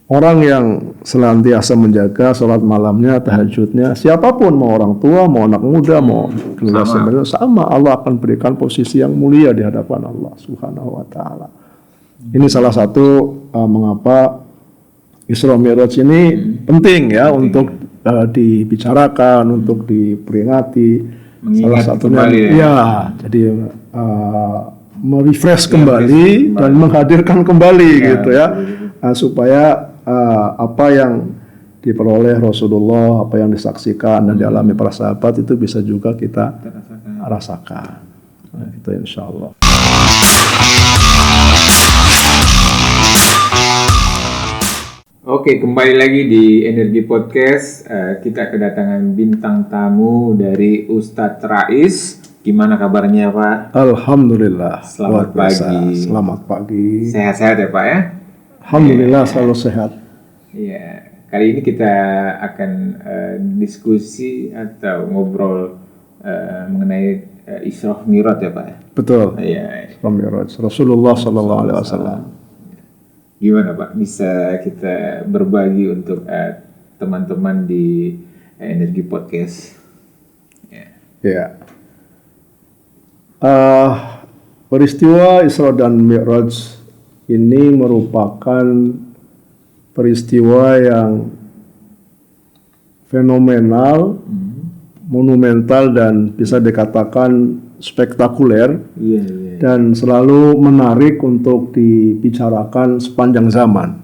orang yang senantiasa menjaga sholat malamnya, tahajudnya, siapapun, mau orang tua, mau anak muda, mau generasi muda, sama Allah akan berikan posisi yang mulia di hadapan Allah Subhanahu wa taala. Ini salah satu mengapa Isra Mi'raj ini penting ya untuk dibicarakan, untuk diperingati. Salah satunya jadi merefresh kembali dan menghadirkan kembali gitu ya, supaya apa yang diperoleh Rasulullah, apa yang disaksikan dan dialami para sahabat itu bisa juga kita rasakan. Nah, itu insya Allah. Oke, kembali lagi di Energi Podcast. Kita kedatangan bintang tamu dari Ustadz Rais. Gimana kabarnya, Pak? Alhamdulillah. Selamat pagi. Selamat pagi. Sehat-sehat ya, Pak ya? Alhamdulillah selalu sehat. Iya. Kali ini kita akan diskusi atau ngobrol mengenai Isra Mi'raj ya, Pak ya? Betul. Iya. Isra Mi'raj Rasulullah sallallahu alaihi wasallam. Gimana Pak, bisa kita berbagi untuk teman-teman di Energi Podcast? Ya. Peristiwa Isra dan Mi'raj ini merupakan peristiwa yang fenomenal, monumental dan bisa dikatakan spektakuler. Dan selalu menarik untuk dibicarakan sepanjang zaman.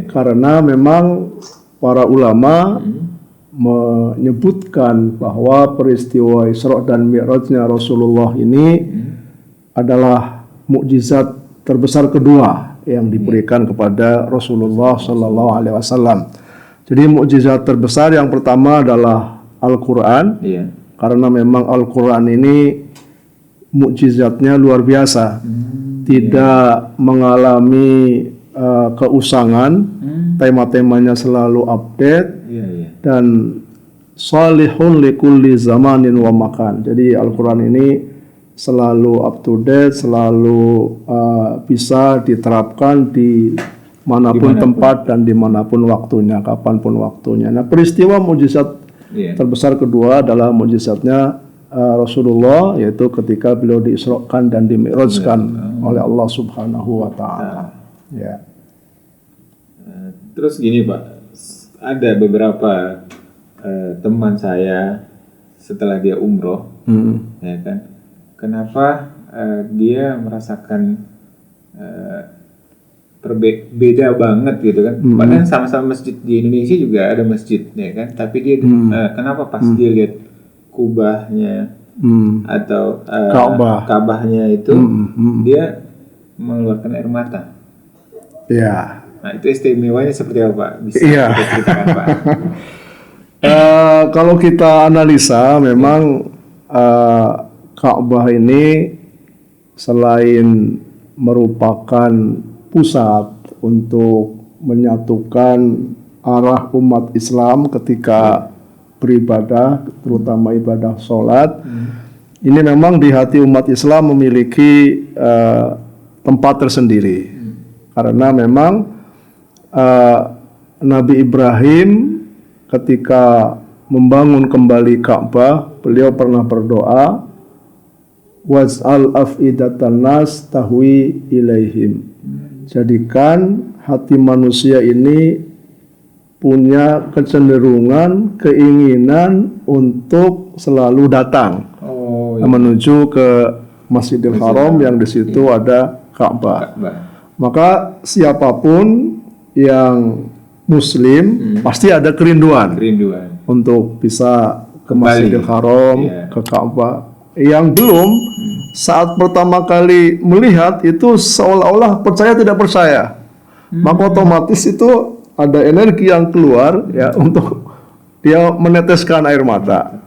Karena memang para ulama menyebutkan bahwa peristiwa Isra dan Mi'rajnya Rasulullah ini adalah mukjizat terbesar kedua yang diberikan kepada Rasulullah Sallallahu Alaihi Wasallam. Jadi mukjizat terbesar yang pertama adalah Al-Quran, karena memang Al-Quran ini mukjizatnya luar biasa, tidak mengalami keusangan, tema-temanya selalu update, dan salihun likulli zamanin wa makan. Jadi Al-Quran ini selalu up to date, selalu bisa diterapkan di manapun tempat dan dimanapun waktunya, kapanpun waktunya. Nah, peristiwa mukjizat terbesar kedua adalah mukjizatnya Rasulullah, yaitu ketika beliau diisrokan dan dimi'rajkan oleh Allah Subhanahu wa taala. Ya. Terus gini Pak, ada beberapa teman saya setelah dia umroh, ya kan, kenapa dia merasakan beda banget gitu kan? Padahal sama-sama masjid di Indonesia juga ada masjid, ya kan? Tapi dia kenapa pas dia lihat kubahnya atau Ka'bahnya itu dia mengeluarkan air mata. Ya. Nah, itu istimewanya seperti apa? Bisa kita ceritakan, Pak? Kalau kita analisa, memang Ka'bah ini selain merupakan pusat untuk menyatukan arah umat Islam ketika beribadah, terutama ibadah sholat, ini memang di hati umat Islam memiliki tempat tersendiri, karena memang Nabi Ibrahim ketika membangun kembali Ka'bah, beliau pernah berdoa, waz'al af'idatan nas tahwi ilaihim, jadikan hati manusia ini punya kecenderungan, keinginan untuk selalu datang menuju ke Masjidil Haram yang di situ ada Ka'bah. Maka siapapun yang Muslim pasti ada kerinduan untuk bisa ke Masjidil Haram, ke Ka'bah. Yang belum, saat pertama kali melihat itu seolah-olah percaya tidak percaya, maka otomatis itu ada energi yang keluar ya untuk dia meneteskan air mata.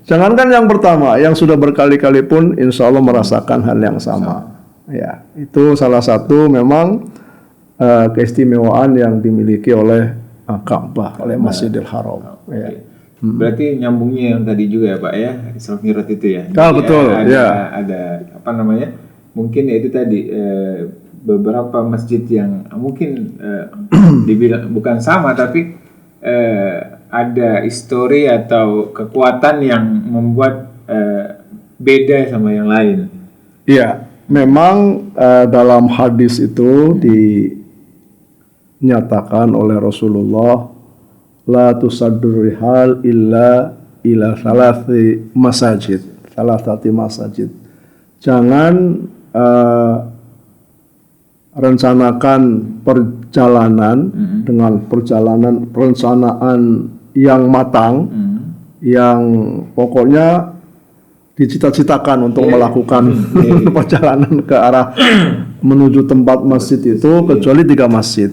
Jangankan yang pertama, yang sudah berkali-kali pun insya Allah merasakan hal yang sama. Ya, itu salah satu memang keistimewaan yang dimiliki oleh Ka'bah, oleh Masjidil Haram. Ya. Berarti nyambungnya yang tadi juga ya Pak ya, Isra Mi'raj itu ya. Betul. Ada apa namanya? Mungkin ya itu tadi beberapa masjid yang mungkin dibilang bukan sama, tapi ada histori atau kekuatan yang membuat beda sama yang lain. Iya, memang dalam hadis itu dinyatakan oleh Rasulullah, la tusaddur rihal illa ila salasati masajid. Jangan rencanakan perjalanan dengan perencanaan yang matang, yang pokoknya dicita-citakan untuk melakukan perjalanan ke arah menuju tempat masjid itu, kecuali 3 masjid.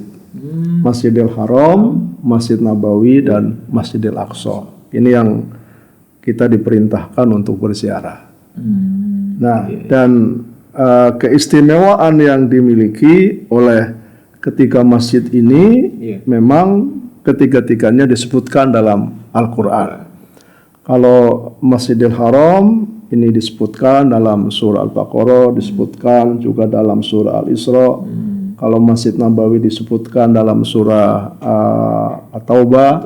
Masjidil Haram, Masjid Nabawi, dan Masjidil Aqsa. Ini yang kita diperintahkan untuk berziarah. Nah, dan keistimewaan yang dimiliki oleh ketiga masjid ini memang ketiga-tiganya disebutkan dalam Al-Quran. Kalau Masjidil Haram ini disebutkan dalam surah Al-Baqarah, disebutkan juga dalam surah Al-Isra. Kalau Masjid Nabawi disebutkan dalam surah At-Taubah,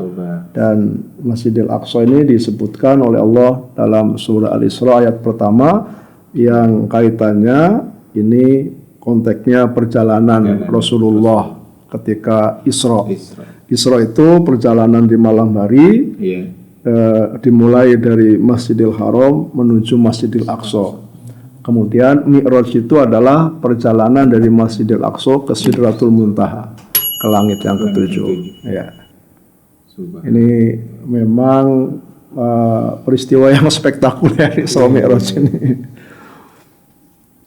dan Masjidil Aqsa ini disebutkan oleh Allah dalam surah Al-Isra ayat pertama, yang kaitannya ini konteksnya perjalanan Rasulullah ketika Isra. Isra itu perjalanan di malam hari, dimulai dari Masjidil Haram menuju Masjidil Aqsa. Kemudian Mi'raj itu adalah perjalanan dari Masjidil Aqsa ke Sidratul Muntaha, ke langit yang ketujuh. Ya. Ini memang peristiwa yang spektakuler Isra Mi'raj ini.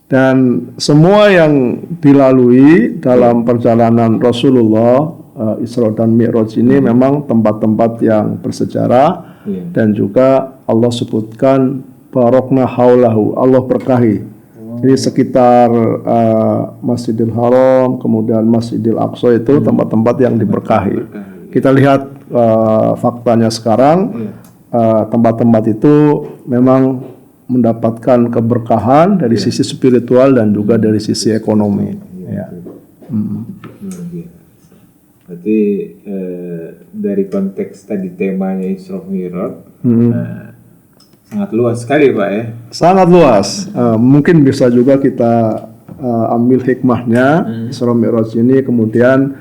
Dan semua yang dilalui dalam perjalanan Rasulullah Isra dan Mi'raj ini memang tempat-tempat yang bersejarah, dan juga Allah sebutkan barokna haulahu, Allah berkahi. Jadi sekitar Masjidil Haram, kemudian Masjidil Aqsa itu tempat-tempat yang diberkahi. Kita lihat faktanya sekarang, tempat-tempat itu memang mendapatkan keberkahan dari sisi spiritual dan juga dari sisi ekonomi. Berarti dari konteks tadi temanya Isra Mi'raj, sangat luas sekali Pak ya. Sangat luas. Mungkin bisa juga kita ambil hikmahnya Isra Mi'raj ini, kemudian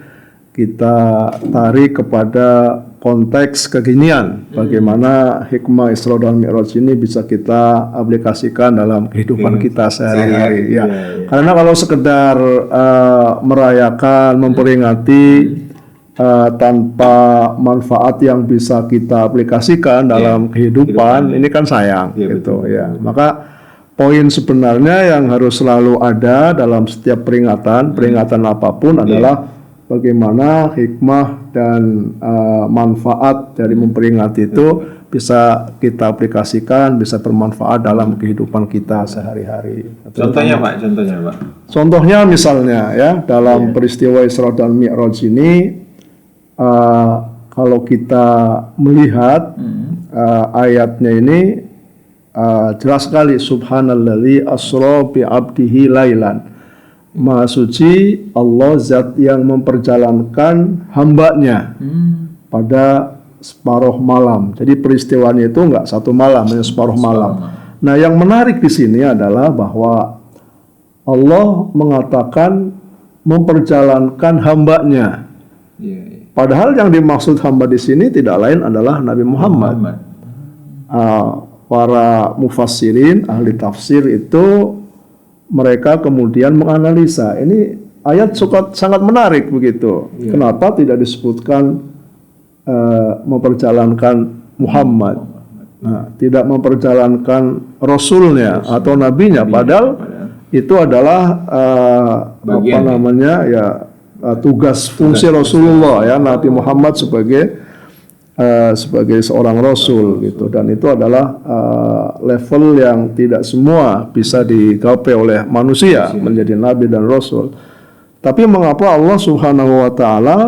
kita tarik kepada konteks kekinian, bagaimana hikmah Isra dan Mi'raj ini bisa kita aplikasikan dalam kehidupan kita sehari-hari. Karena kalau sekedar merayakan, memperingati tanpa manfaat yang bisa kita aplikasikan dalam kehidupan, ini kan sayang, gitu ya. Maka poin sebenarnya yang harus selalu ada dalam setiap peringatan apapun adalah bagaimana hikmah dan manfaat dari memperingati itu bisa kita aplikasikan, bisa bermanfaat dalam kehidupan kita sehari-hari. Contohnya Pak, Contohnya misalnya ya, dalam peristiwa Isra dan Mi'raj ini, kalau kita melihat ayatnya ini jelas sekali, subhanalladzi asra bi 'abdihi lailan. Maha suci Allah, zat yang memperjalankan hambanya pada separuh malam. Jadi peristiwanya itu enggak satu malam, hanya separuh malam. Nah, yang menarik di sini adalah bahwa Allah mengatakan memperjalankan hambanya. Padahal yang dimaksud hamba di sini tidak lain adalah Nabi Muhammad. Para mufassirin, ahli tafsir itu mereka kemudian menganalisa, ini ayat sangat menarik begitu. Kenapa tidak disebutkan memperjalankan Muhammad, tidak memperjalankan Rasulnya atau Nabinya, padahal itu adalah tugas fungsi Rasulullah ya, Nabi Muhammad sebagai seorang Rasul gitu, dan itu adalah level yang tidak semua bisa digapai oleh manusia menjadi Nabi dan Rasul. Tapi mengapa Allah Subhanahu Wa Taala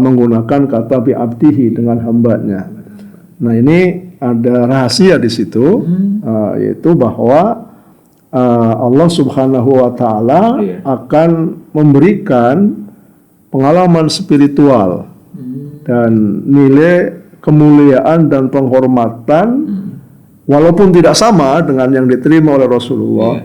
menggunakan kata bi abdihi dengan hambanya? Nah, ini ada rahasia di situ, yaitu bahwa Allah Subhanahu wa Ta'ala akan memberikan pengalaman spiritual dan nilai kemuliaan dan penghormatan, walaupun tidak sama dengan yang diterima oleh Rasulullah,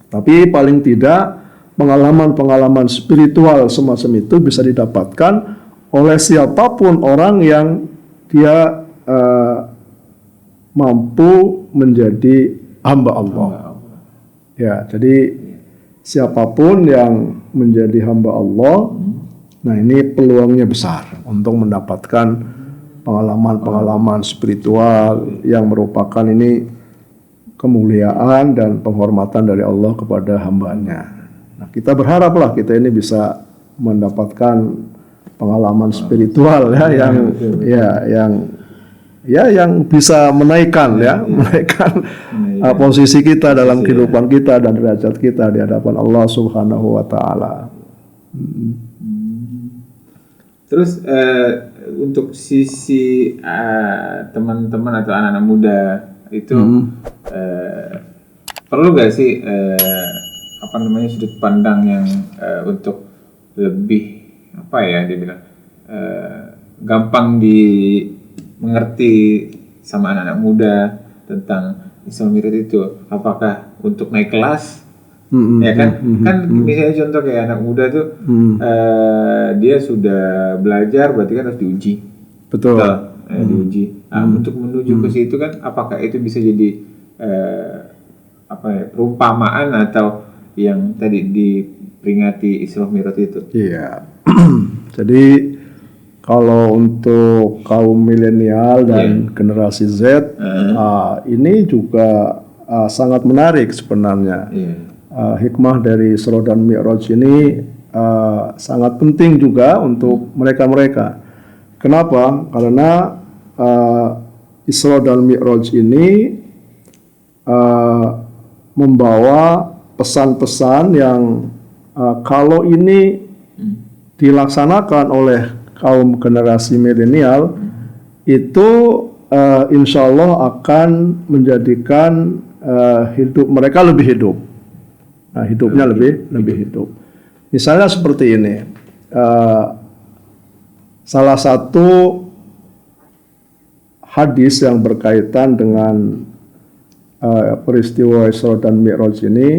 tapi paling tidak pengalaman-pengalaman spiritual semacam itu bisa didapatkan oleh siapapun orang yang dia mampu menjadi hamba Allah. Ya, jadi siapapun yang menjadi hamba Allah, nah ini peluangnya besar untuk mendapatkan pengalaman-pengalaman spiritual yang merupakan ini kemuliaan dan penghormatan dari Allah kepada hambanya. Nah, kita berharaplah kita ini bisa mendapatkan pengalaman spiritual yang bisa menaikkan posisi kita dalam kehidupan kita dan derajat kita di hadapan Allah Subhanahu wa Ta'ala. Terus untuk sisi teman-teman atau anak-anak muda itu perlu gak sih sudut pandang yang untuk lebih dia bilang gampang dimengerti sama anak-anak muda tentang Islam Mi'raj itu? Apakah untuk naik kelas? Misalnya contoh kayak anak muda tuh dia sudah belajar, berarti kan harus diuji. Betul. Diuji. Untuk menuju ke situ kan, apakah itu bisa jadi perumpamaan atau yang tadi diperingati Isra Mi'raj itu? Iya. Jadi kalau untuk kaum milenial dan generasi Z, ini juga sangat menarik sebenarnya. Hikmah dari Isra dan Mi'raj ini sangat penting juga untuk mereka-mereka. Kenapa? Karena Isra dan Mi'raj ini membawa pesan-pesan yang kalau ini dilaksanakan oleh kaum generasi milenial itu insya Allah akan menjadikan hidup mereka lebih hidup. Nah, hidupnya lebih hidup. Misalnya seperti ini, salah satu hadis yang berkaitan dengan peristiwa Isra dan Mi'raj ini,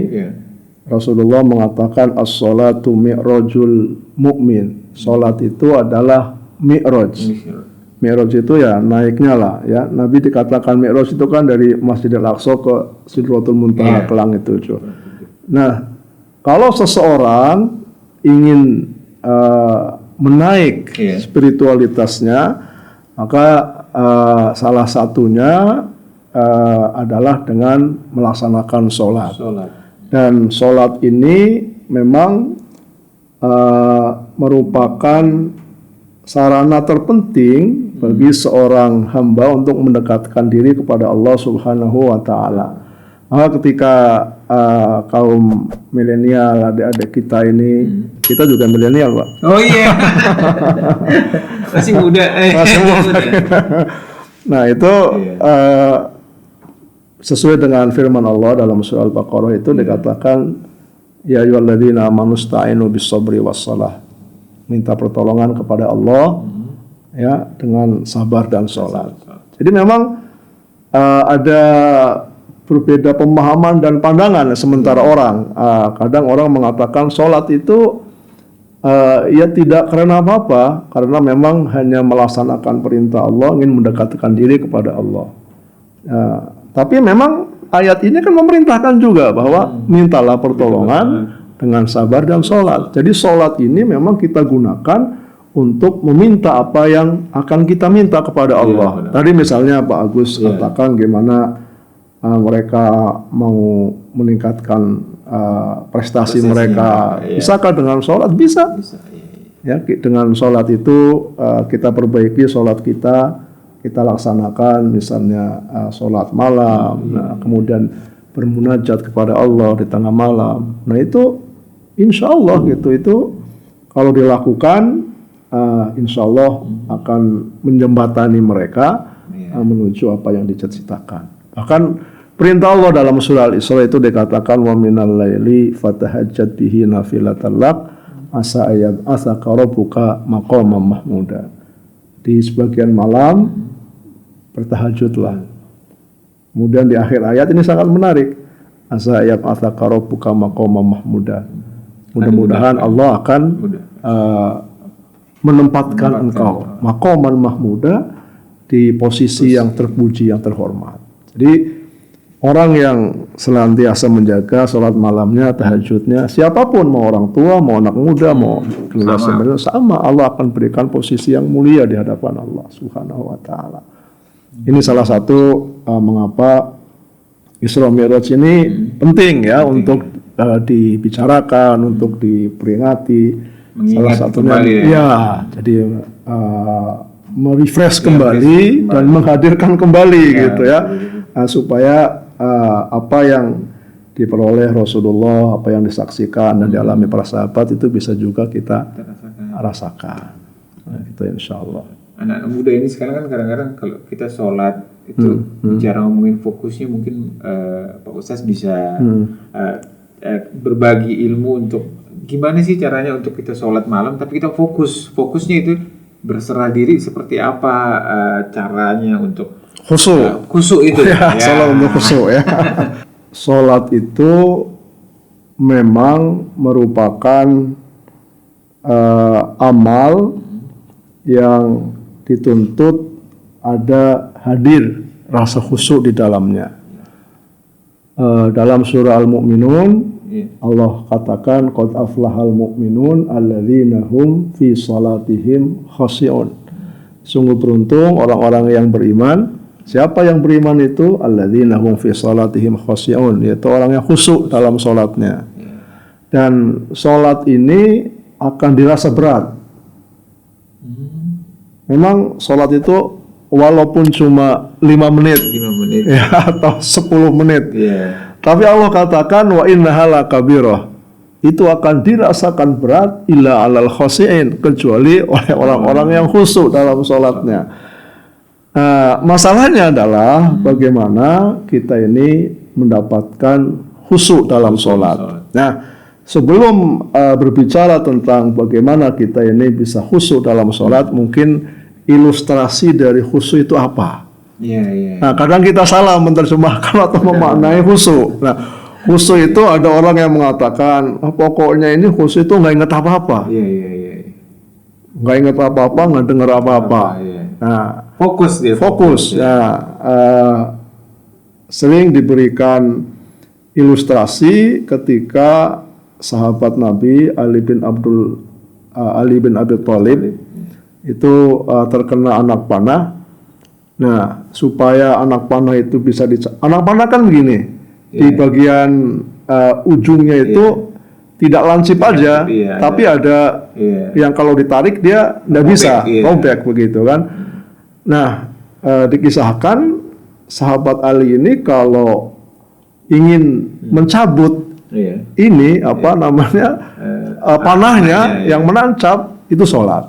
Rasulullah mengatakan as-salatu mi'rajul mu'min. Salat itu adalah mi'raj. Mi'raj itu ya naiknya lah ya. Nabi dikatakan mi'raj itu kan dari Masjidil Aqsa ke Sidratul Muntaha ke langit itu. Nah, kalau seseorang ingin menaik spiritualitasnya, maka salah satunya adalah dengan melaksanakan sholat. Dan sholat ini memang merupakan sarana terpenting bagi seorang hamba untuk mendekatkan diri kepada Allah Subhanahu wa Ta'ala. Maka ketika kaum milenial, adik-adik kita ini, kita juga milenial, Pak. Oh iya, masih muda. Masih muda. Nah itu sesuai dengan firman Allah dalam surah Al-Baqarah itu dikatakan, ya ayyuhalladzina amanu sta'inu bis-sabri was-shalah. Minta pertolongan kepada Allah ya dengan sabar dan sholat. Jadi memang ada berbeda pemahaman dan pandangan sementara orang. Kadang orang mengatakan sholat itu ya tidak karena apa-apa, karena memang hanya melaksanakan perintah Allah, ingin mendekatkan diri kepada Allah. Tapi memang ayat ini kan memerintahkan juga bahwa mintalah pertolongan dengan sabar dan sholat. Jadi sholat ini memang kita gunakan untuk meminta apa yang akan kita minta kepada Allah. Tadi misalnya Pak Agus katakan gimana mereka mau meningkatkan prestasi mereka. Bisakah dengan sholat? Bisa. Ya, dengan sholat itu kita perbaiki sholat kita laksanakan misalnya sholat malam, kemudian bermunajat kepada Allah di tengah malam. Nah itu insya Allah itu kalau dilakukan insya Allah akan menjembatani mereka menuju apa yang dicita-citakan. Bahkan Perintah Allah dalam surah Al-Isra itu dikatakan wa minal laili fatahajjat bihi nafilatan lak asa ayab asaka rabbuka maqaman mahmuda. Di sebagian malam bertahajudlah. Kemudian di akhir ayat ini sangat menarik. Asa ayab asaka rabbuka maqaman mahmuda. Mudah-mudahan Allah akan menempatkan engkau maqaman mahmuda di posisi yang terpuji, yang terhormat. Jadi orang yang senantiasa menjaga sholat malamnya, tahajudnya, siapapun, mau orang tua, mau anak muda, mau generasi muda, sama Allah akan berikan posisi yang mulia di hadapan Allah Subhanahu wa Ta'ala. Ini salah satu mengapa Isra Mi'raj ini penting ya untuk dibicarakan, untuk diperingati. Salah satunya jadi merefresh kembali dan menghadirkan kembali gitu ya, supaya apa yang diperoleh Rasulullah, apa yang disaksikan dan dialami para sahabat itu bisa juga kita rasakan. Nah, itu insya Allah. Anak-anak muda ini sekarang kan kadang-kadang kalau kita sholat itu bicara ngomongin fokusnya mungkin Pak Ustaz bisa berbagi ilmu untuk gimana sih caranya untuk kita sholat malam tapi kita fokusnya itu berserah diri seperti apa caranya untuk khusyuk itu ya. Sholat untuk khusyuk ya. Sholat itu memang merupakan amal yang dituntut ada hadir rasa khusyuk di dalamnya. Dalam surah Al-Mu'minun Allah katakan qad aflahal mu'minun alladzina hum fi salatihim khashi'un. Sungguh beruntung orang-orang yang beriman. Siapa yang beriman itu? Alladzina hum fi salatihim khashi'un, yaitu orang yang khusyuk dalam salatnya. Dan salat ini akan dirasa berat. Memang salat itu walaupun cuma 5 menit ya, atau 10 menit. Tapi Allah katakan wa innaha lakabirah. Itu akan dirasakan berat illa alal khashi'in, kecuali oleh orang-orang yang khusyuk dalam salatnya. Masalahnya adalah bagaimana kita ini mendapatkan khusyuk dalam salat. Nah, sebelum berbicara tentang bagaimana kita ini bisa khusyuk dalam salat, mungkin ilustrasi dari khusyuk itu apa? Nah, kadang kita salah menerjemahkan atau memaknai khusyuk. Nah, khusyuk itu ada orang yang mengatakan, pokoknya ini khusyuk itu nggak ingat apa-apa. Nggak ingat apa-apa, nggak dengar apa-apa. Nah, fokus. Sering diberikan ilustrasi ketika sahabat Nabi Ali bin Abi Thalib itu terkena anak panah. Nah, supaya anak panah itu bisa anak panah kan begini, di bagian ujungnya itu tidak lancip aja, tapi ada yang kalau ditarik dia tidak bisa, robek begitu kan. Nah, dikisahkan sahabat Ali ini kalau ingin mencabut ini panahnya yang menancap itu sholat,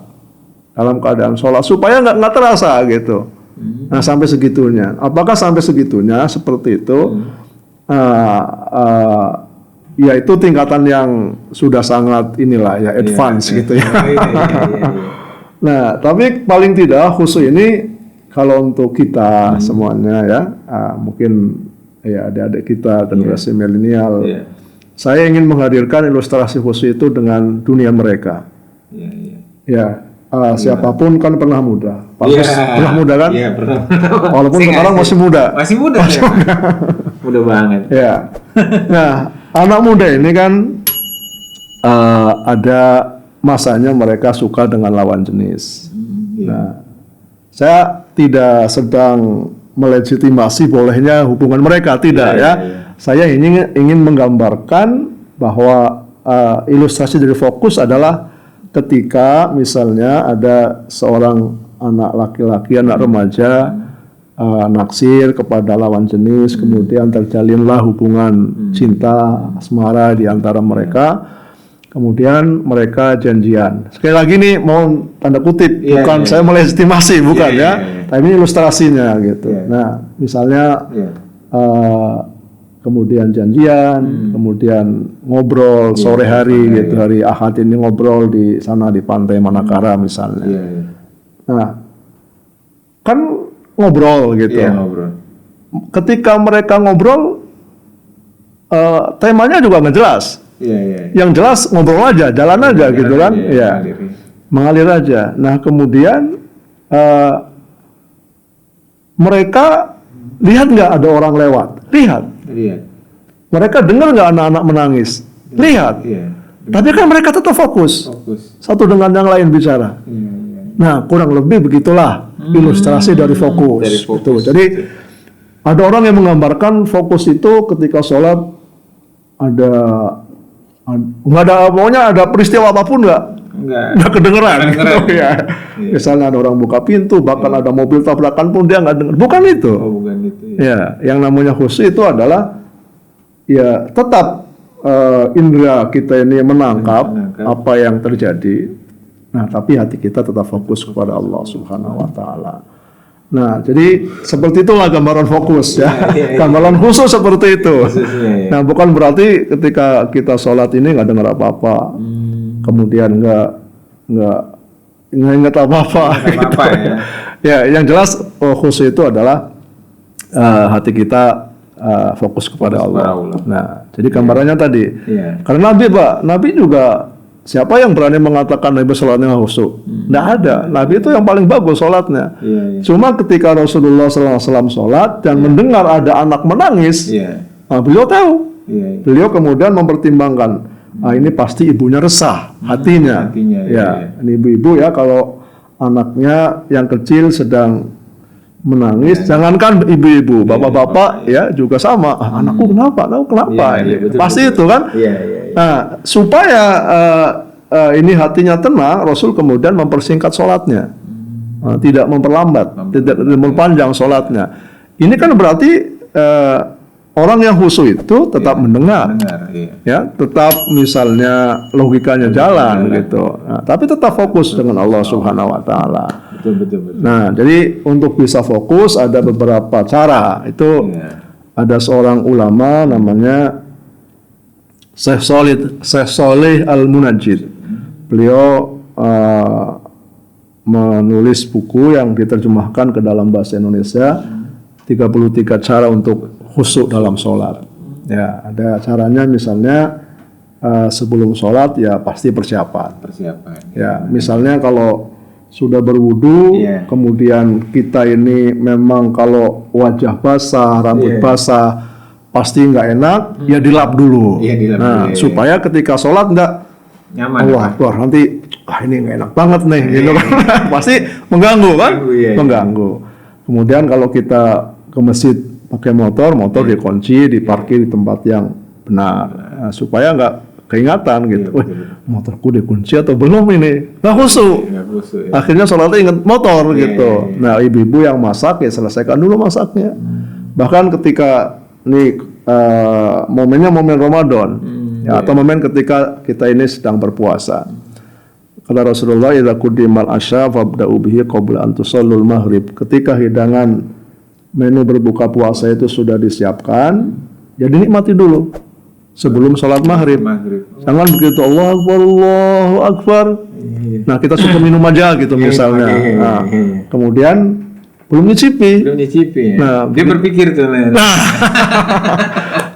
dalam keadaan sholat supaya nggak terasa gitu. Nah, sampai segitunya. Apakah sampai segitunya seperti itu? Ya itu tingkatan yang sudah sangat advance gitu ya. Nah, tapi paling tidak khusyuk ini kalau untuk kita semuanya ya, mungkin ya adik-adik kita generasi milenial, saya ingin menghadirkan ilustrasi khusyuk itu dengan dunia mereka. Siapapun kan pernah muda. Pernah muda kan? Iya, pernah. Walaupun sekarang masih muda. Masih muda. Muda banget. Ya. Nah, anak muda ini kan ada masanya mereka suka dengan lawan jenis. Nah, saya tidak sedang melegitimasi bolehnya hubungan mereka, tidak ya. Saya ingin menggambarkan bahwa ilustrasi dari fokus adalah ketika misalnya ada seorang anak laki-laki, anak remaja naksir kepada lawan jenis, kemudian terjalinlah hubungan cinta asmara di antara mereka, kemudian mereka janjian. Sekali lagi nih mau tanda kutip, bukan saya melegitimasi, bukan tapi ini ilustrasinya gitu. Nah, misalnya kemudian janjian, kemudian ngobrol sore hari gitu, hari Ahad ini ngobrol di sana di pantai Manakara misalnya. Nah, kan ngobrol gitu. Ngobrol. Ketika mereka ngobrol, temanya juga nggak jelas. Yang jelas ngobrol aja, jalan aja gitu kan, mengalir aja. Nah kemudian mereka lihat nggak ada orang lewat, lihat. Mereka dengar nggak anak-anak menangis, lihat. Tapi kan mereka tetap fokus. Satu dengan yang lain bicara. Nah kurang lebih begitulah ilustrasi dari fokus. Gitu. Jadi ada orang yang menggambarkan fokus itu ketika sholat nggak ada, pokoknya ada peristiwa apapun nggak kedengeran. Gitu, ya. Misalnya ada orang buka pintu, bahkan ada mobil tabrakan pun dia nggak dengar. Bukan itu. Bukan itu. Yang namanya khusyuk itu adalah tetap indera kita ini menangkap apa yang terjadi. Nah, tapi hati kita tetap fokus kepada Allah Subhanahu wa taala. Nah, jadi seperti itulah gambaran fokus ya. Gambaran khusus seperti itu. Nah, bukan berarti ketika kita sholat ini nggak dengar apa-apa, kemudian nggak ingat apa-apa. Gitu. Yang jelas khusus itu adalah hati kita fokus kepada Allah. Nah, jadi gambarannya tadi. Karena Nabi juga. Siapa yang berani mengatakan Nabi sholatnya khusyuk? Nggak ada. Nabi itu yang paling bagus sholatnya. Cuma ketika Rasulullah SAW sholat dan mendengar ada anak menangis, beliau tahu. Beliau kemudian mempertimbangkan, ini pasti ibunya resah hatinya. Ini ibu-ibu ya kalau anaknya yang kecil sedang menangis, jangankan ibu-ibu, bapak-bapak juga sama. Anakku kenapa? Pasti itu kan. Nah, supaya ini hatinya tenang, Rasul kemudian mempersingkat sholatnya, tidak memperlambat, tidak memperpanjang sholatnya. Ini kan berarti orang yang khusyuk itu tetap mendengar, tetap misalnya logikanya jalan gitu, tapi tetap fokus dengan Allah Subhanahu Wa Taala. Betul. Nah, jadi untuk bisa fokus ada beberapa cara. Itu ada seorang ulama namanya Syekh Shalih Al-Munajjid. Beliau menulis buku yang diterjemahkan ke dalam bahasa Indonesia, 33 cara untuk khusyuk dalam sholat. Ada caranya misalnya sebelum sholat pasti persiapan. Misalnya kalau sudah berwudu, kemudian kita ini memang kalau wajah basah, rambut basah, pasti nggak enak, dilap dulu. Supaya ketika sholat nggak nyaman. Allah Akbar, nanti ini nggak enak banget nih, gitu kan? Pasti mengganggu kan? Mengganggu. Kemudian kalau kita ke masjid pakai motor dikunci, diparkir di tempat yang benar, supaya nggak keingatan gitu. Motorku dikunci atau belum ini? Nggak khusyuk. Akhirnya sholatnya ingat motor gitu. Nah, ibu-ibu yang masak selesaikan dulu masaknya. Bahkan ketika ini momennya momen Ramadan, atau momen ketika kita ini sedang berpuasa. Kata Rasulullah, "Idza qudimal asya fabda'u bihi qabla an tusallul maghrib." Ketika hidangan menu berbuka puasa itu sudah disiapkan, dinikmati dulu sebelum sholat maghrib. Jangan begitu Allahu Akbar. Nah, kita suka minum aja gitu misalnya. Nah, kemudian belum nyicipi. Nah, dia berpikir tuh.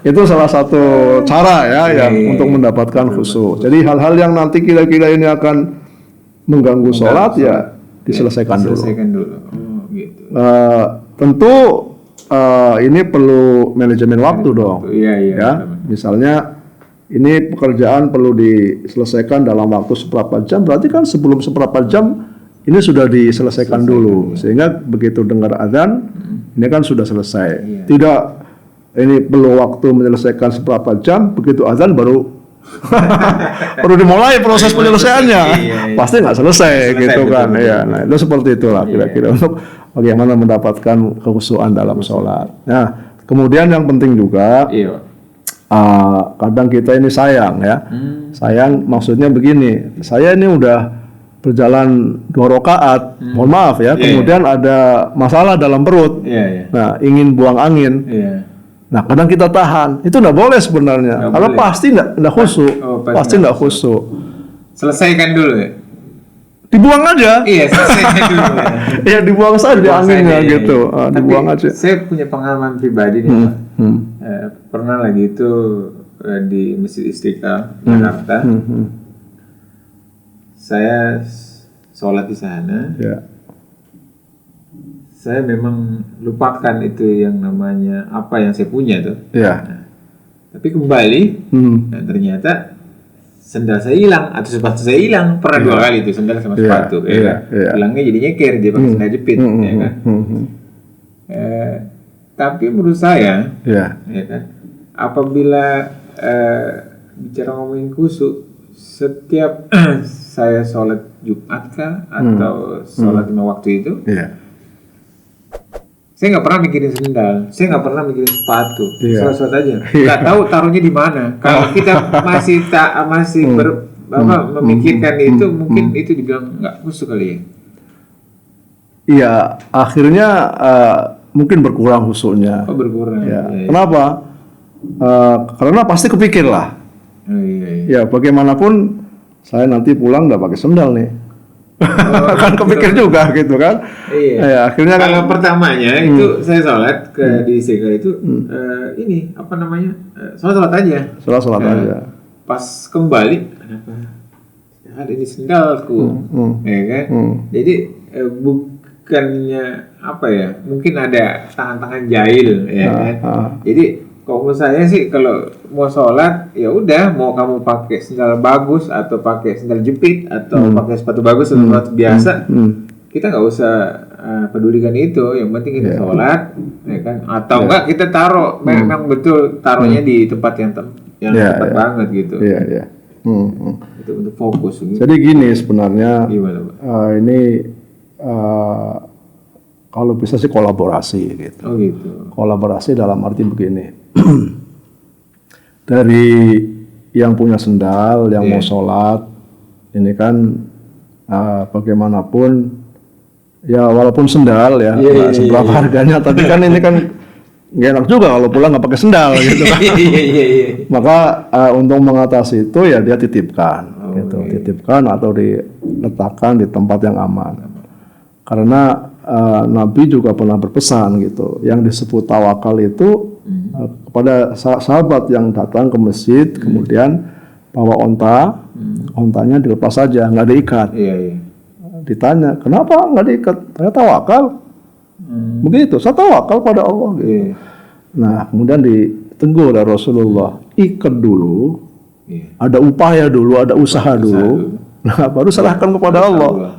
Itu salah satu cara yang untuk mendapatkan khusyuk. Jadi hal-hal yang nanti kira-kira ini akan mengganggu sholat diselesaikan dulu. Gitu. Tentu ini perlu manajemen waktu dong. Misalnya ini pekerjaan perlu diselesaikan dalam waktu seberapa jam, berarti kan sebelum seberapa jam ini sudah diselesaikan dulu, sehingga begitu dengar adzan ini kan sudah selesai. Tidak ini perlu waktu menyelesaikan seberapa jam, begitu adzan baru perlu dimulai proses penyelesaiannya. Pasti nggak selesai gitu kan. Nah itu seperti itulah kira-kira untuk bagaimana mendapatkan kekhusyukan dalam sholat. Nah kemudian yang penting juga kadang kita ini sayang sayang maksudnya begini, saya ini udah berjalan 2 rakaat, mohon maaf kemudian ada masalah dalam perut, nah ingin buang angin, Nah, kadang kita tahan. Itu nggak boleh sebenarnya. Kalau pasti nggak khusyuk. Pasti nggak khusyuk. Selesaikan dulu ya. Dibuang aja. Iya, selesaikan dulu. Ya dibuang saja anginnya gitu. Dibuang aja. Saya punya pengalaman pribadi nih, Pak. Pernah lagi itu di Masjid Istiqlal Jakarta. Saya sholat di sana. Ya. Saya memang lupakan itu yang namanya apa yang saya punya tuh. Ya. Nah, tapi kembali, dan ternyata sendal saya hilang atau sepatu saya hilang. Pernah 2 kali itu sendal sama sepatu. Hilangnya jadi nyeker, dia pakai sendal jepit, ya kan. Tapi menurut saya, ya kan, apabila bicara ngomongin khusyuk, setiap saya sholat Jumat kah atau sholat 5 waktu itu. Saya nggak pernah mikirin sendal, saya nggak pernah mikirin sepatu, sholat aja. Nggak tahu taruhnya di mana. Kalau kita masih memikirkan itu, mungkin itu dibilang nggak khusyuk kali ya. Iya, akhirnya mungkin berkurang khusyuknya. Oh, berkurang. Ya. Kenapa? Karena pasti kepikir lah. Ya bagaimanapun saya nanti pulang nggak pakai sendal nih. Kan kepikir juga gitu kan. Iya. Ya, akhirnya kalau pertamanya itu saya sholat di Istiqlal itu ini apa namanya, sholat aja. Sholat aja. Pas kembali kenapa ada di sendalku, ya kan. Jadi bukannya apa ya, mungkin ada tangan-tangan jahil, ya kan. Jadi kalau menurut saya sih, kalau mau sholat ya udah, mau kamu pakai sendal bagus atau pakai sendal jepit atau pakai sepatu bagus atau sepatu biasa, kita nggak usah pedulikan itu. Yang penting kita sholat, ya kan. Atau enggak kita taruh, memang betul taruhnya di tempat yang tepat banget gitu. Itu untuk fokus. Gitu. Jadi gini sebenarnya, gimana, Pak? Ini kalau bisa sih kolaborasi gitu. Oh gitu. Kolaborasi dalam arti begini. Dari yang punya sendal, yang mau sholat, ini kan bagaimanapun ya, walaupun sendal ya seberapa harganya, tapi kan ini kan nggak enak juga kalau pulang nggak pakai sendal gitu kan. Maka untuk mengatasi itu ya dia titipkan, titipkan atau diletakkan di tempat yang aman. Karena Nabi juga pernah berpesan gitu, yang disebut tawakal itu kepada sahabat yang datang ke masjid, kemudian bawa ontanya dilepas saja, nggak diikat. Ditanya, kenapa nggak diikat? Saya tawakal. Begitu, saya tawakal pada Allah. Gitu. Nah, kemudian ditegur oleh Rasulullah, ikat dulu, ada upaya dulu, ada usaha dulu, nah baru serahkan kepada Allah.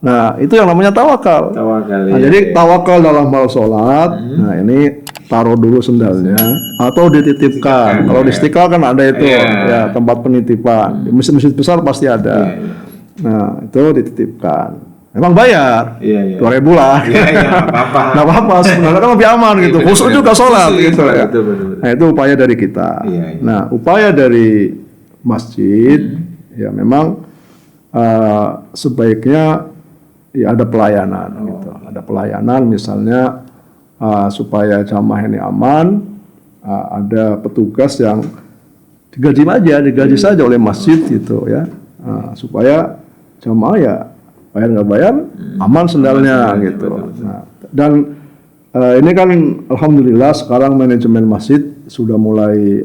Nah, itu yang namanya tawakal. Nah, jadi tawakal dalam hal sholat. Nah, ini taruh dulu sendalnya atau dititipkan. Kalau di Istiqlal kan ada itu ya tempat penitipan. Di masjid-masjid besar pasti ada. Nah, itu dititipkan. Memang bayar 2.000 lah. Nggak apa-apa. Sebenarnya kan lebih aman gitu. Khusus juga sholat gitu ya. Nah, itu upaya dari kita. Nah, upaya dari masjid ya memang sebaiknya ya ada pelayanan gitu. Ada pelayanan misalnya supaya jamaah ini aman, ada petugas yang digaji saja oleh masjid gitu ya, supaya jamaah ya bayar nggak bayar aman sendalnya gitu. Nah, dan ini kan alhamdulillah sekarang manajemen masjid sudah mulai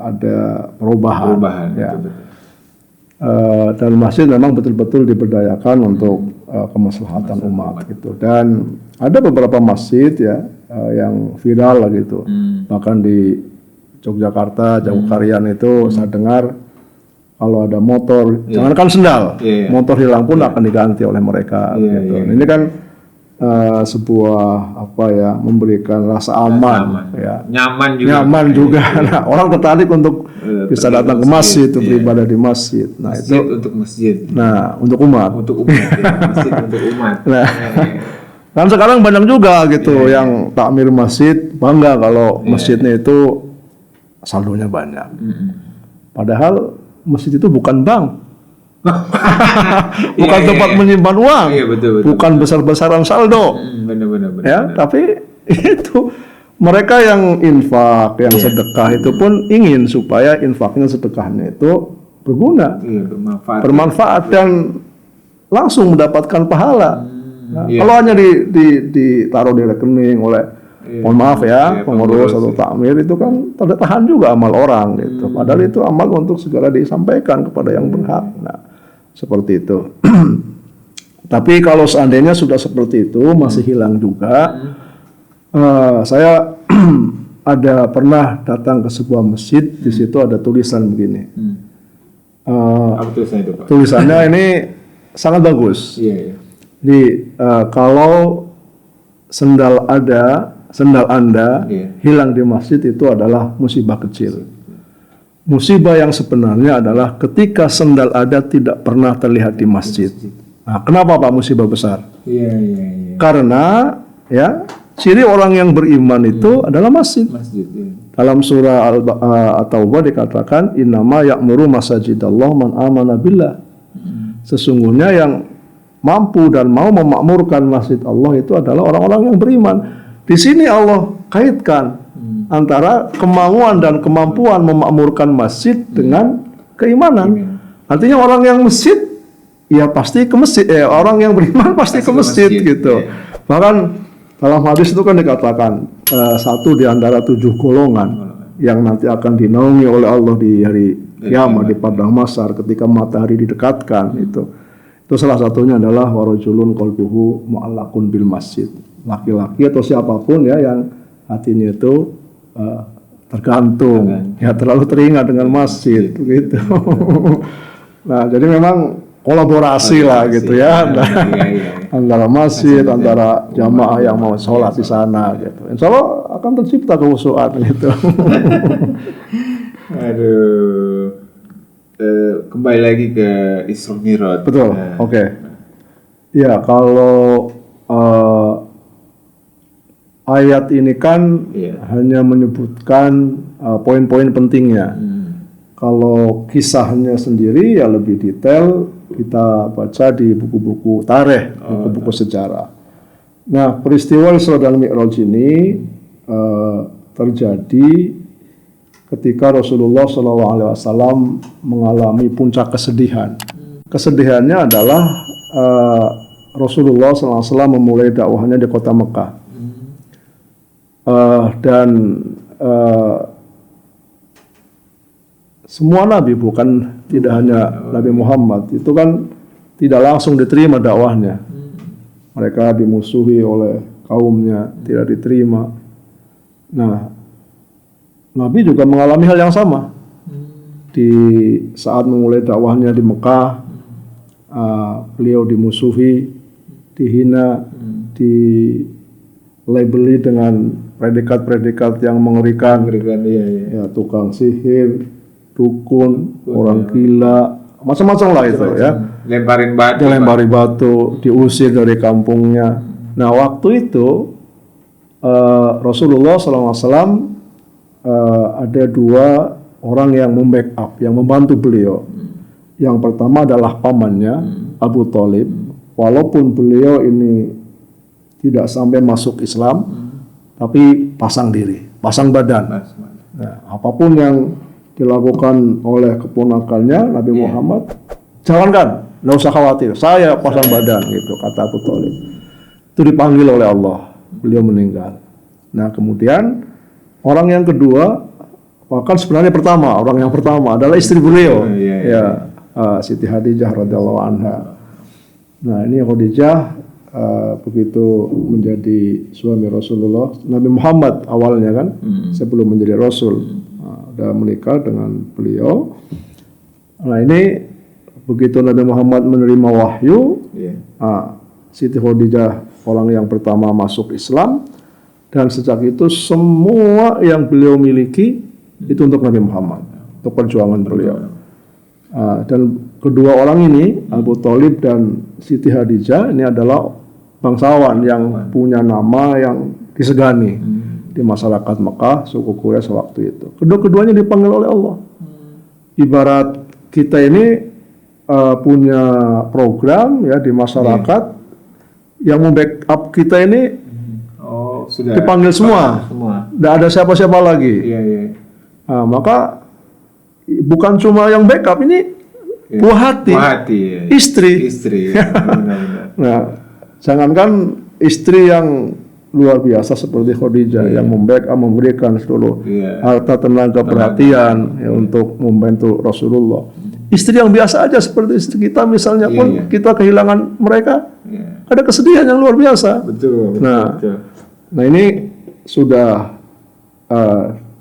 ada perubahan ya. Dan masjid memang betul-betul diberdayakan untuk kemaslahatan umat gitu. Dan ada beberapa masjid ya yang viral lah gitu. Bahkan di Yogyakarta, Jogokarian itu saya dengar kalau ada motor, jangankan sendal, motor hilang pun akan diganti oleh mereka. Gitu. Ini kan sebuah apa ya, memberikan rasa aman, ya. Nyaman juga. Nah, orang tertarik untuk bisa datang ke masjid, untuk beribadah di masjid. Nah, masjid itu untuk masjid. Nah, untuk umat. Masjid untuk umat. Nah, kan sekarang banyak juga gitu yang takmir masjid bangga kalau masjidnya itu saldonya banyak. Padahal masjid itu bukan bank. Bukan tempat menyimpan uang, betul. Bukan besar-besaran saldo, benar. ya. Tapi itu mereka yang infak, yang sedekah itu pun ingin supaya infaknya, sedekahnya itu berguna, bermanfaat dan langsung mendapatkan pahala. Nah, kalau hanya ditaruh di rekening oleh, mohon maaf ya, pengurus atau takmir, itu kan tertahan juga amal orang gitu. Padahal itu amal untuk segera disampaikan kepada yang berhak. Nah, seperti itu. Tapi kalau seandainya sudah seperti itu masih hilang juga, saya ada pernah datang ke sebuah masjid, di situ ada tulisan begini. Apa tulisannya itu, Pak? Tulisannya ini sangat bagus. Jadi kalau sendal Anda hilang di masjid, itu adalah musibah kecil. Musibah yang sebenarnya adalah ketika sendal Anda tidak pernah terlihat di masjid. Nah, kenapa Pak musibah besar? Karena ya, ciri orang yang beriman itu adalah masjid. Dalam surah At-Taubah dikatakan, innama ya'muru masajidallah man amana billah. Sesungguhnya yang mampu dan mau memakmurkan masjid Allah itu adalah orang-orang yang beriman. Di sini Allah kaitkan antara kemauan dan kemampuan memakmurkan masjid dengan keimanan. Artinya orang yang masjid, ya pasti ke masjid. Orang yang beriman pasti ke masjid gitu. Bahkan dalam hadis itu kan dikatakan satu di antara 7 golongan yang nanti akan dinaungi oleh Allah di hari kiamat, di padang mahsyar ketika matahari didekatkan. Itu salah satunya adalah warajulun qalbuhu mu'allaqun bil masjid. Laki-laki atau siapapun ya yang hatinya itu tergantung, ya terlalu teringat dengan masjid gitu. Nah, jadi memang kolaborasi lah gitu ya, antara masjid, antara jamaah yang mau sholat di sana gitu. Insya Allah akan tercipta kekhusyuan gitu. Aduh, kembali lagi ke Isra Mi'raj. Betul, oke. Ya, kalau ayat ini kan hanya menyebutkan poin-poin pentingnya. Kalau kisahnya sendiri ya lebih detail kita baca di buku-buku tarikh, buku-buku sejarah. Nah, peristiwa Isra dan Mi'raj ini terjadi ketika Rasulullah SAW mengalami puncak kesedihan. Kesedihannya adalah Rasulullah SAW memulai dakwahnya di kota Mekah. Dan semua nabi, bukan tidak hanya Nabi Muhammad, itu kan tidak langsung diterima dakwahnya. Mereka dimusuhi oleh kaumnya, tidak diterima. Nah, Nabi juga mengalami hal yang sama. Di saat memulai dakwahnya di Mekah, beliau dimusuhi, dihina, dilabeli dengan predikat-predikat yang mengerikan, ya, tukang sihir, dukun, orang gila, macam-macam lah itu ya. Dilempari batu, diusir dari kampungnya. Nah, waktu itu Rasulullah SAW ada 2 orang yang membackup, yang membantu beliau. Yang pertama adalah pamannya, Abu Thalib. Walaupun beliau ini tidak sampai masuk Islam, tapi pasang diri, pasang badan. Nah, apapun yang dilakukan oleh keponakannya Nabi Muhammad, jalankan, nggak usah khawatir, saya pasang badan gitu, kata Abu Thalib. Itu dipanggil oleh Allah, beliau meninggal. Nah, kemudian orang yang kedua, bahkan sebenarnya orang yang pertama adalah istri beliau, Siti Khadijah radhiyallahu anha. Nah, ini Khadijah begitu menjadi suami Rasulullah, Nabi Muhammad awalnya kan, sebelum menjadi Rasul, udah menikah dengan beliau. Nah, ini begitu Nabi Muhammad menerima wahyu, Siti Khadijah orang yang pertama masuk Islam, dan sejak itu semua yang beliau miliki itu untuk Nabi Muhammad, untuk perjuangan beliau. Dan kedua orang ini, Abu Thalib dan Siti Khadijah, ini adalah bangsawan yang punya nama yang disegani di masyarakat Mekah, suku Quraisy waktu itu. Kedua-keduanya dipanggil oleh Allah. Ibarat kita ini punya program ya di masyarakat yang membackup kita ini, sudah dipanggil semua. Tidak ada siapa-siapa lagi. Iya. Nah, maka bukan cuma yang backup, ini buah hati, ya. Istri. Ya, benar. Nah, jangankan istri yang luar biasa seperti Khadijah yang membackup, memberikan seluruh harta, tenaga, perhatian ya, untuk membantu Rasulullah. Istri yang biasa aja seperti istri kita misalnya pun kita kehilangan mereka, ada kesedihan yang luar biasa. Betul. Nah ini sudah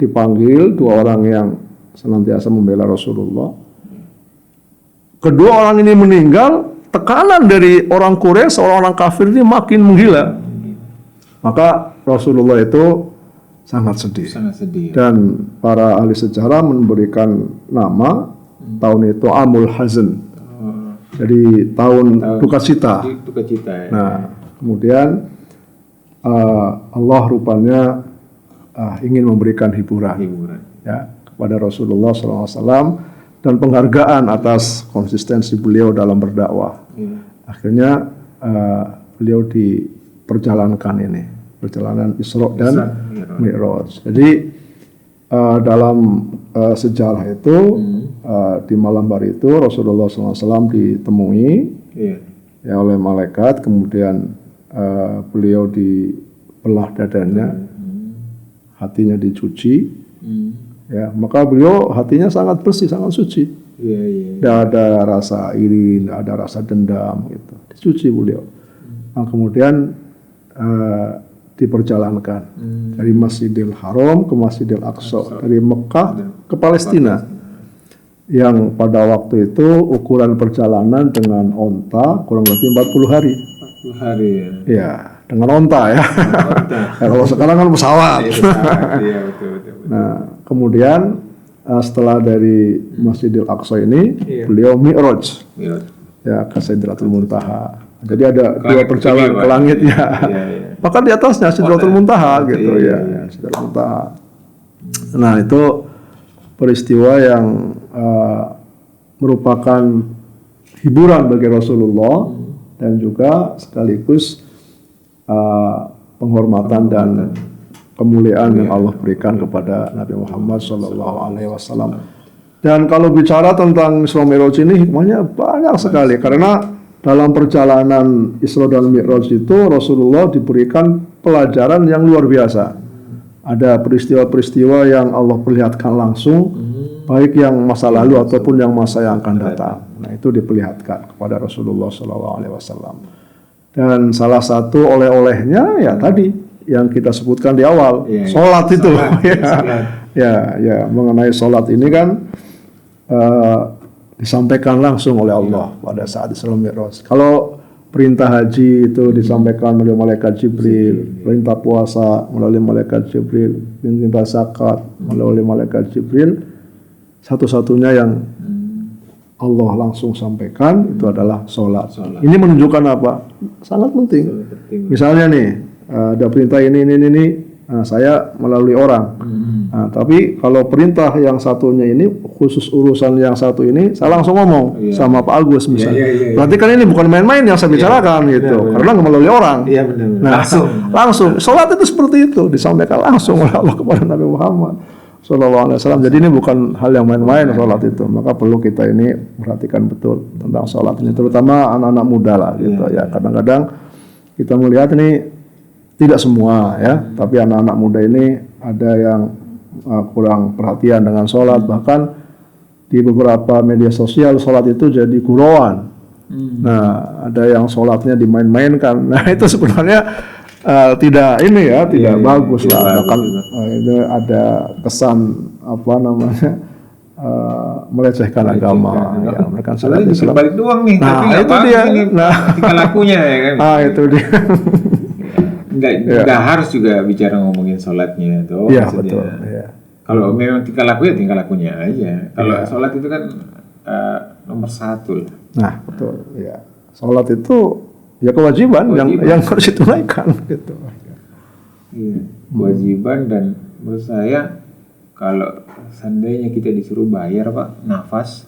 dipanggil dua orang yang senantiasa membela Rasulullah. Kedua orang ini meninggal, tekanan dari orang Quraisy, orang kafir ini makin menggila. Maka Rasulullah itu sangat sedih. Dan para ahli sejarah memberikan nama tahun itu Amul Hazn. Jadi tahun duka cita. Nah, kemudian Allah rupanya ingin memberikan hiburan. Ya, kepada Rasulullah SAW dan penghargaan atas konsistensi beliau dalam berdakwah. Akhirnya beliau diperjalankan ini, perjalanan Isra dan Mi'raj. Jadi dalam sejarah itu di malam hari itu Rasulullah SAW ditemui ya oleh malaikat, kemudian beliau dibelah dadanya, hatinya dicuci. Ya, maka beliau hatinya sangat bersih, sangat suci. Tidak ada rasa iri, tidak ada rasa dendam, gitu. Dicuci beliau. Nah, kemudian diperjalankan dari Masjidil Haram ke Masjidil Aqsa, dari Mekah ke Palestina. Yang pada waktu itu ukuran perjalanan dengan onta kurang lebih 40 hari. 40 hari ya. Ya, dengan onta ya. Ya kalau sekarang kan pesawat. Iya, betul. Nah, kemudian setelah dari Masjidil Aqsa ini, beliau Mi'raj ya ke Sidratul Muntaha. Jadi ada dua perjalanan ke langit ya. Maka di atasnya Sidratul Muntaha gitu ya, Sidratul Muntaha. Nah, itu peristiwa yang merupakan hiburan bagi Rasulullah dan juga sekaligus penghormatan dan kemuliaan yang Allah berikan kepada Nabi Muhammad SAW. Dan kalau bicara tentang Isra Mi'raj ini hikmahnya banyak sekali, karena dalam perjalanan Isra dan Mi'raj itu Rasulullah diberikan pelajaran yang luar biasa. Ada peristiwa-peristiwa yang Allah perlihatkan langsung, baik yang masa lalu ataupun yang masa yang akan datang. Nah, itu diperlihatkan kepada Rasulullah SAW. Dan salah satu oleh-olehnya ya tadi yang kita sebutkan di awal, sholat itu. Ya, mengenai sholat ini kan disampaikan langsung oleh Allah pada saat Isra Mi'raj. Kalau perintah haji itu disampaikan oleh malaikat Jibril, perintah puasa melalui malaikat Jibril, perintah zakat melalui malaikat Jibril, satu-satunya yang Allah langsung sampaikan itu adalah sholat. Ini menunjukkan apa? Sangat penting. Misalnya nih, ada perintah ini, saya melalui orang. Nah, tapi kalau perintah yang satunya ini, khusus urusan yang satu ini, saya langsung ngomong sama Pak Agus misalnya. Berarti kan ini bukan main-main yang saya bicarakan gitu, karena nggak melalui orang. Nah, langsung. Sholat itu seperti itu, disampaikan langsung oleh Allah kepada Nabi Muhammad SAW. Jadi ini bukan hal yang main-main sholat itu. Maka perlu kita ini perhatikan betul tentang sholat ini, terutama anak-anak muda lah gitu ya. Kadang-kadang kita melihat ini tidak semua ya, tapi anak-anak muda ini ada yang kurang perhatian dengan sholat, bahkan di beberapa media sosial sholat itu jadi gurauan. Nah, ada yang sholatnya dimain-mainkan. Nah, itu sebenarnya tidak ini ya, tidak bagus lah. Bahkan itu ada kesan apa namanya melecehkan agama. Ya, mereka sholat Islam. Balik doang nih. Nah, tapi itu dia. Nah, tingkah lakunya ya kan. Ah, itu dia. Nggak harus juga bicara ngomongin sholatnya tuh. Iya, betul. Ya. Kalau memang tingkah lakunya aja. Kalau sholat itu kan nomor satu lah. Nah, betul. Ya, sholat itu ya kewajiban. yang harus ditunaikan gitu. Iya, kewajiban. Dan menurut saya kalau seandainya kita disuruh bayar Pak, nafas,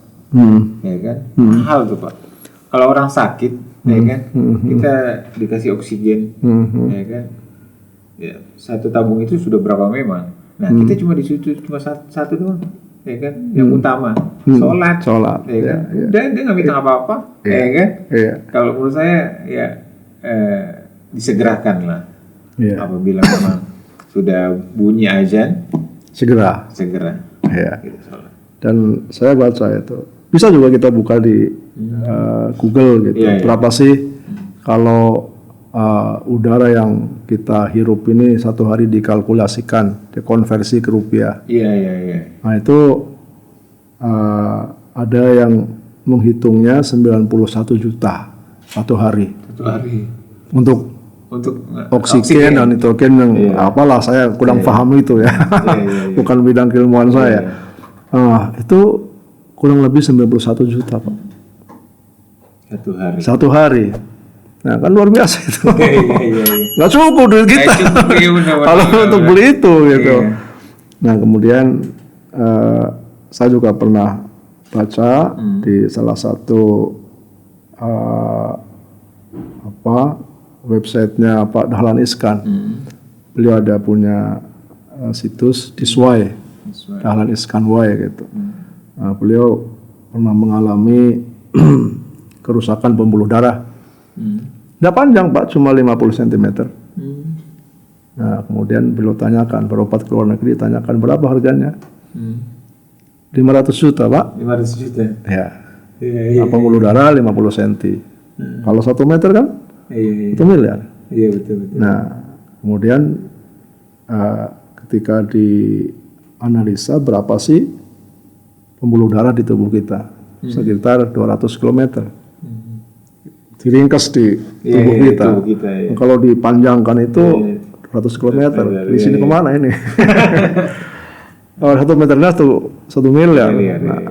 ya kan, mahal tuh Pak. Kalau orang sakit, ya kan, kita dikasih oksigen, ya kan, ya, satu tabung itu sudah berapa memang. Nah kita cuma di situ cuma satu doang, ya kan? Yang utama sholat, ya kan? Udah dia nggak minta apa-apa, ya kan? Kalau menurut saya ya disegerakan lah. Apabila memang sudah bunyi azan, segera. Ya. Gitu, dan saya baca itu bisa juga kita buka di Google gitu. Berapa sih kalau udara yang kita hirup ini satu hari dikalkulasikan, dikonversi ke rupiah. Nah itu ada yang menghitungnya 91 juta satu hari. Untuk oksigen dan nitrogen yang apalah saya kurang paham itu ya. Bukan bidang keilmuan saya. Itu kurang lebih 91 juta Pak. Satu hari. Nah kan luar biasa itu. Nggak cukup duit kita kalau untuk beli itu gitu. Nah kemudian saya juga pernah baca di salah satu websitenya Pak Dahlan Iskan. Beliau ada punya situs Disway, Dahlan Iskan Y gitu. Nah, beliau pernah mengalami kerusakan pembuluh darah. Nggak panjang Pak, cuma 50 cm. Nah kemudian beliau tanyakan, berobat ke luar negeri, tanyakan berapa harganya. 500 juta Pak. 500 juta. Ya. Pembuluh darah 50 cm. Kalau 1 meter kan 1 miliar. Betul. Nah kemudian ketika dianalisa berapa sih pembuluh darah di tubuh kita, sekitar 200 km. Diringkas di tubuh kita. Kalau dipanjangkan itu 200 km. Di sini kemana ini? 1 meternya tuh 1 miliar. Nah,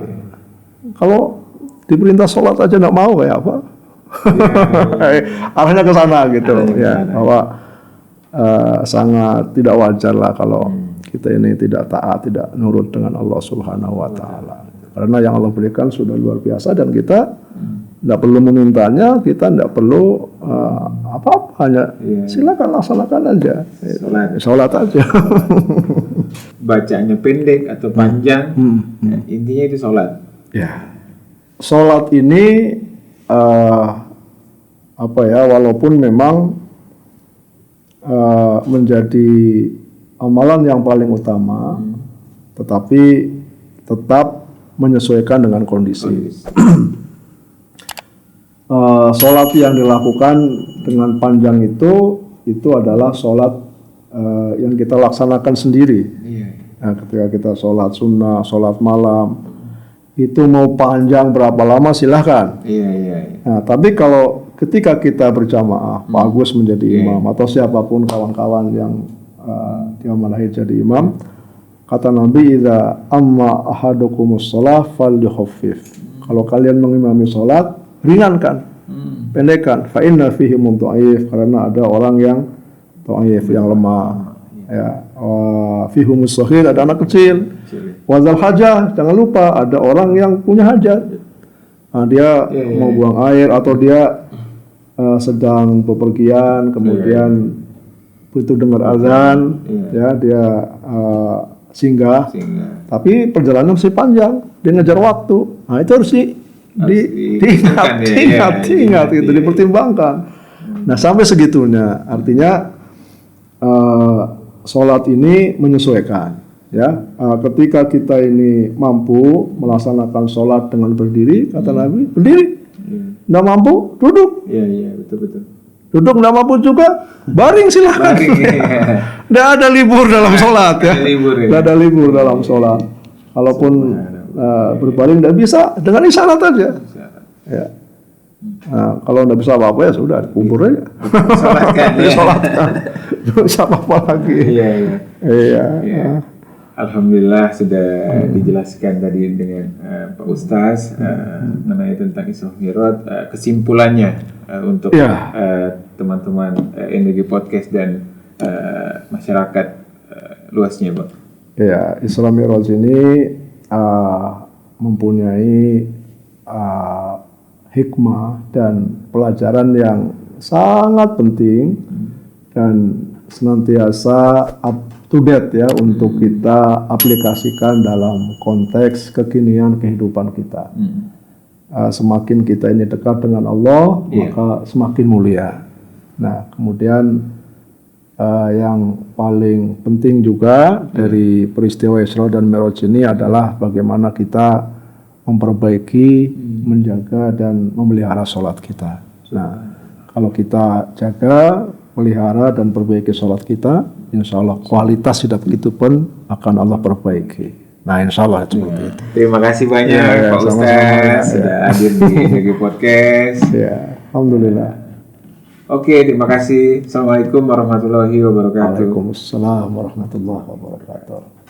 kalau diperintah sholat aja nggak mau kayak apa? Arahnya ke sana gitu bahwa sangat tidak wajar lah kalau kita ini tidak taat, tidak nurut dengan Allah Subhanahu wa taala. Karena yang Allah berikan sudah luar biasa dan kita tidak perlu memintanya, kita tidak perlu apa-apa, hanya silakan laksanakan aja. Sholat aja. Bacanya pendek atau panjang, intinya itu sholat. Ya. Sholat ini walaupun memang menjadi amalan yang paling utama, tetapi tetap menyesuaikan dengan kondisi. Sholat yang dilakukan dengan panjang itu adalah sholat yang kita laksanakan sendiri. Nah, ketika kita sholat sunnah, sholat malam, itu mau panjang berapa lama silahkan. Nah, tapi kalau ketika kita berjamaah, Pak Agus menjadi imam atau siapapun kawan-kawan yang diamanahi jadi imam, kata Nabi, idza amma ahadukumus shalah falyukhaffif. Kalau kalian mengimami sholat, ringankan, pendekkan. Fa inna fihi mudha'if, karena ada orang yang dhaif, yang lemah. Ya, fihumus saghir, ada anak kecil. Wazal hajah, jangan lupa ada orang yang punya hajat. Nah, dia mau buang air atau dia sedang bepergian, kemudian begitu dengar azan, dia singgah. Tapi perjalanan masih panjang, dia ngejar waktu. Nah, itu harus diingat gitu, dipertimbangkan. Nah, sampai segitunya, artinya sholat ini menyesuaikan. Ya, ketika kita ini mampu melaksanakan sholat dengan berdiri, kata Nabi, berdiri. Nggak mampu, duduk. Betul. Duduk nggak mampu juga, baring silahkan. Nggak ada libur dalam sholat ya. Nggak ada libur dalam sholat. Kalaupun berbaring nggak bisa, dengan isyarat aja. Ya. Nah, kalau nggak bisa apa-apa ya sudah, kubur aja. Sholatkan. Bisa apa lagi? Iya. Alhamdulillah sudah dijelaskan tadi dengan Pak Ustaz mengenai tentang Isra Mi'raj. Kesimpulannya untuk teman-teman Energi Podcast dan masyarakat luasnya, Pak. Ya, Isra Mi'raj ini mempunyai hikmah dan pelajaran yang sangat penting dan senantiasa up to date ya untuk kita aplikasikan dalam konteks kekinian kehidupan kita. Semakin kita ini dekat dengan Allah, maka semakin mulia. Nah, kemudian yang paling penting juga dari peristiwa Isra dan Mi'raj ini adalah bagaimana kita memperbaiki, menjaga dan memelihara sholat kita. Nah, kalau kita jaga, pelihara dan perbaiki sholat kita, insya Allah kualitas hidup itu pun akan Allah perbaiki. Nah, insya Allah seperti itu. Terima kasih banyak Pak Ustaz sudah hadir di Negi Podcast. Ya, alhamdulillah. Oke, terima kasih. Assalamualaikum warahmatullahi wabarakatuh. Waalaikumsalam warahmatullahi wabarakatuh.